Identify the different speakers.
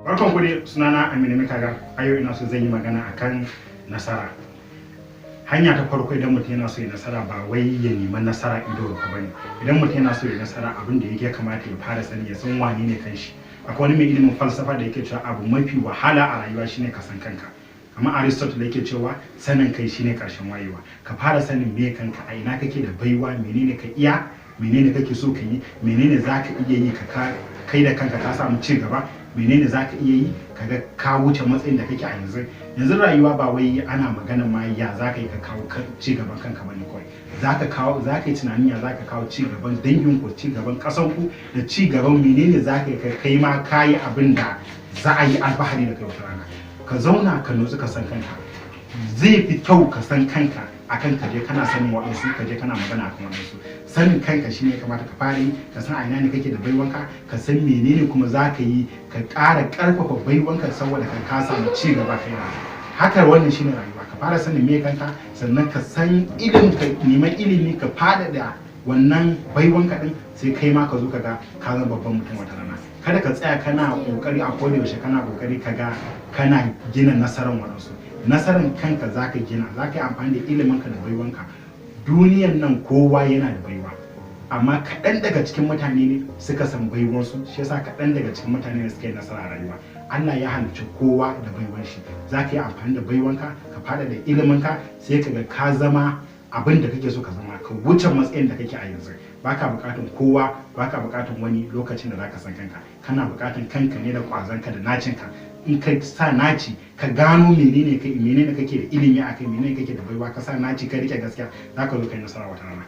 Speaker 1: Barkan ku dai, sunana Aminu Mikaga. A yau ina so zan yi magana akan nasara. Hanya ta farko idan mutum yana so ya nasara ba wai ya nemi nasara ido ka bane. Idan mutum yana so ya nasara abin da yake kamata ya fara sani ya san wane ne kanshi. Akwai wani mai ilimin falsafa da yake cewa abu mafi wahala a rayuwa shine ka san kanka. Amma Aristotle yake cewa sanin kai shine karshen wayewa. Ka fara sanin me kanka, a ina kake da baiwa, menene ka iya, menene kake so ka yi, menene zaka iya yi ka kai da kanka ka samu ci gaba, menene zaka iya yi kaga ka wuce matsayin da kake a yanzu rayuwa ba wai ana magana ma ya zaka yi ka kawo ci gaban kanka bane kawai. Zaka yi tunanin ya zaka kawo ci gaban dangin ku, ci gaban kasan ku, da ci gaban menene zaka yi kai ma kayi abin da za a yi alfahari da kai wata rana. Ka zauna ka nutsu ka san kanka. Zai fi kyau ka san kanka akan ka je kana sanin waɗansu, ka je kana magana akan waɗansu. Sanin kanka shine ya kamata ka fara yi, ka san a ina ne kake da baiwanka, ka san menene kuma zaka yi ka ƙara ƙarfafa baiwanka saboda ka samu ci gaba kai na. Haka wannan shine rayuwa. Ka fara sanin me kanka, sannan ka san ka neman ilimi ka faɗaɗa wannan baiwanka din, sai kai ma ka zo ka ga ka zama babban mutum wata rana. Kada ka tsaya kana kokari a koda yaushe kana kokari kaga kana gina nasarar waɗansu. Nasarar kanka zaka gina, zaka yi amfani da iliminka da baiwanka. Duniyan nan kowa yana da baiwa, amma kaɗan daga cikin mutane ne suka san baiwansu, shi yasa kaɗan daga cikin mutane ne suka yi nasara a rayuwa. Allah ya halicci kowa da baiwan shi. Zaka yi amfani da baiwanka, ka fada da iliminka, sai kaga ka zama abin da kake so ka zama, ka wuce matsayin da kake a yanzu. Baka bukatun kowa, baka bukatun wani lokacin da zaka san kanka. Kana bukatun kanka ne da kwazonka da nacinka. In ka sa naci ka gano menene kake da ilimi akai, menene kake da baiwa, ka sa naci ka rike gaskiya, zaka zo kai nasara wata rana.